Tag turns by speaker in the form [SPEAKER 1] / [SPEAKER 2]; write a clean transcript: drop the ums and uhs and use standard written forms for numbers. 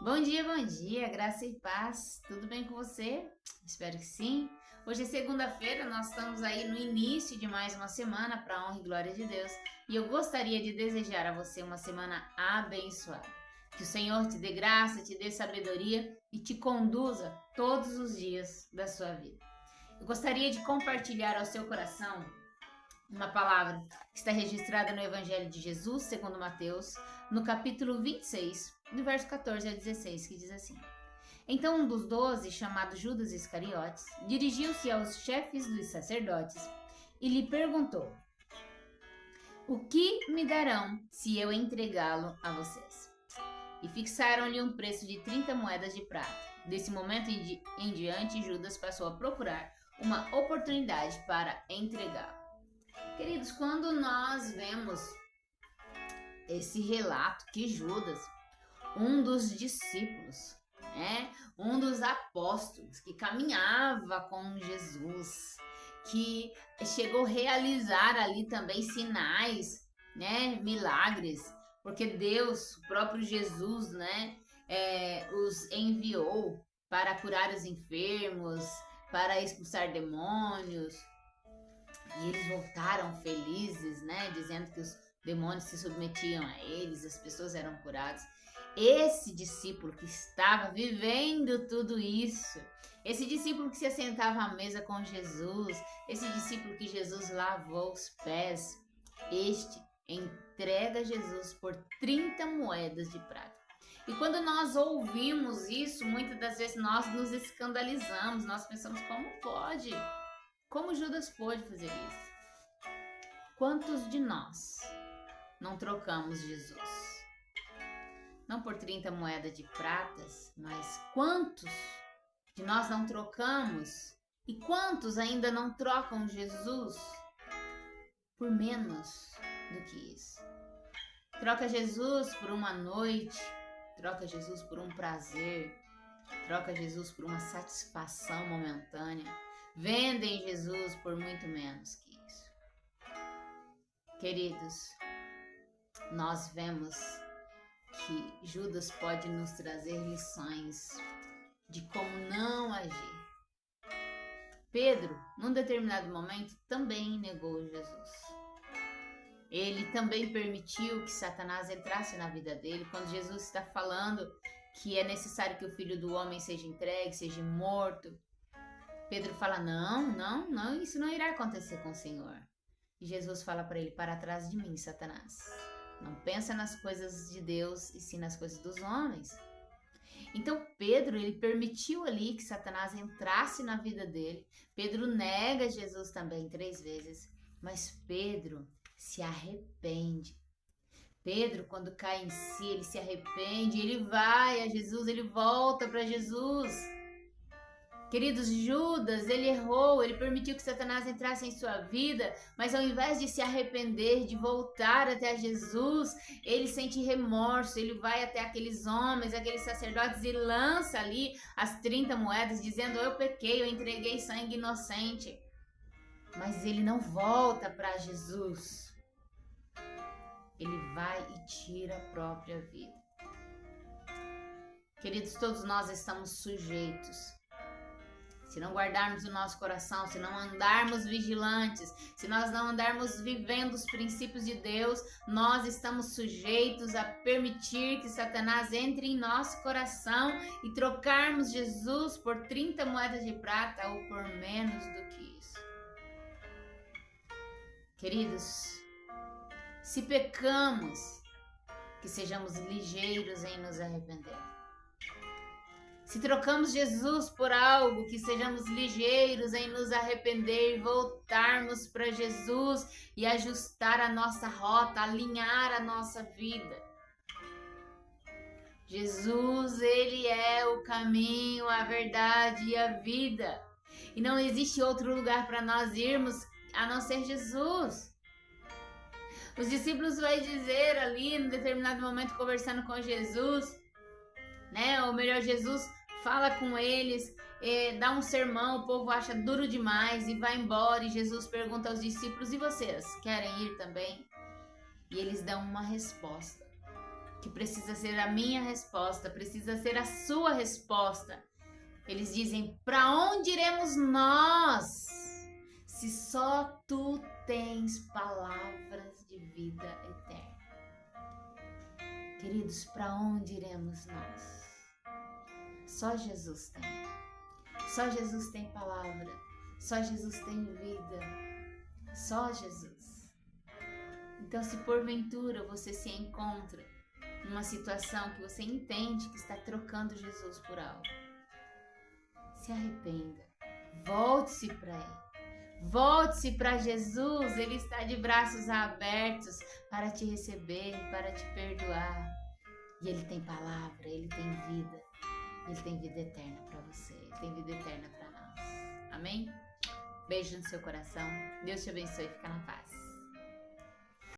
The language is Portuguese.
[SPEAKER 1] Bom dia, graça e paz. Tudo bem com você? Espero que sim. Hoje é segunda-feira, nós estamos aí no início de mais uma semana para a honra e glória de Deus. E eu gostaria de desejar a você uma semana abençoada. Que o Senhor te dê graça, te dê sabedoria e te conduza todos os dias da sua vida. Eu gostaria de compartilhar ao seu coração uma palavra que está registrada no Evangelho de Jesus, segundo Mateus, no capítulo 26, do verso 14 a 16, que diz assim: Então um dos 12, chamado Judas Iscariotes, dirigiu-se aos chefes dos sacerdotes e lhe perguntou: O que me darão se eu entregá-lo a vocês? E fixaram-lhe um preço de 30 moedas de prata. Desse momento em diante, Judas passou a procurar uma oportunidade para entregá-lo. Queridos, quando nós vemos esse relato que Judas, um dos discípulos, um dos apóstolos que caminhava com Jesus, que chegou a realizar ali também sinais, milagres, porque Deus, o próprio Jesus, os enviou para curar os enfermos, para expulsar demônios. E eles voltaram felizes, dizendo que os demônios se submetiam a eles, as pessoas eram curadas. Esse discípulo que estava vivendo tudo isso, esse discípulo que se assentava à mesa com Jesus, esse discípulo que Jesus lavou os pés, este entrega Jesus por 30 moedas de prata. E quando nós ouvimos isso, muitas das vezes nós nos escandalizamos, nós pensamos, como pode? Como Judas pôde fazer isso? Quantos de nós não trocamos Jesus? Não por 30 moedas de pratas, mas quantos de nós não trocamos? E quantos ainda não trocam Jesus por menos do que isso? Troca Jesus por uma noite, troca Jesus por um prazer, troca Jesus por uma satisfação momentânea. Vendem Jesus por muito menos que isso. Queridos, nós vemos que Judas pode nos trazer lições de como não agir. Pedro, num determinado momento, também negou Jesus. Ele também permitiu que Satanás entrasse na vida dele, quando Jesus está falando que é necessário que o Filho do Homem seja entregue, seja morto. Pedro fala, não, isso não irá acontecer com o Senhor. E Jesus fala para ele, para trás de mim, Satanás. Não pensa nas coisas de Deus e sim nas coisas dos homens. Então Pedro, ele permitiu ali que Satanás entrasse na vida dele. Pedro nega Jesus também 3 vezes. Mas Pedro se arrepende. Pedro, quando cai em si, ele se arrepende, ele vai a Jesus, ele volta para Jesus. Queridos, Judas, ele errou, ele permitiu que Satanás entrasse em sua vida, mas ao invés de se arrepender, de voltar até Jesus, ele sente remorso, ele vai até aqueles homens, aqueles sacerdotes e lança ali as 30 moedas, dizendo, eu pequei, eu entreguei sangue inocente. Mas ele não volta para Jesus. Ele vai e tira a própria vida. Queridos, todos nós estamos sujeitos. Se não guardarmos o nosso coração, se não andarmos vigilantes, se nós não andarmos vivendo os princípios de Deus, nós estamos sujeitos a permitir que Satanás entre em nosso coração e trocarmos Jesus por 30 moedas de prata ou por menos do que isso. Queridos, se pecamos, que sejamos ligeiros em nos arrepender. Se trocamos Jesus por algo, que sejamos ligeiros em nos arrepender e voltarmos para Jesus e ajustar a nossa rota, alinhar a nossa vida. Jesus, ele é o caminho, a verdade e a vida. E não existe outro lugar para nós irmos a não ser Jesus. Os discípulos vão dizer ali, em determinado momento, conversando com Jesus, ou melhor, Jesus fala com eles, dá um sermão, o povo acha duro demais e vai embora. E Jesus pergunta aos discípulos, e vocês, querem ir também? E eles dão uma resposta. que precisa ser a minha resposta, precisa ser a sua resposta. Eles dizem: para onde iremos nós, se só tu tens palavras de vida eterna? Queridos, para onde iremos nós? Só Jesus tem. Só Jesus tem palavra. Só Jesus tem vida. Só Jesus. Então, se porventura você se encontra numa situação que você entende que está trocando Jesus por algo, se arrependa. Volte-se para Ele. Volte-se para Jesus. Ele está de braços abertos para te receber, para te perdoar. E Ele tem palavra, Ele tem vida. Ele tem vida eterna para você. Ele tem vida eterna para nós. Amém? Beijo no seu coração. Deus te abençoe e fica na paz.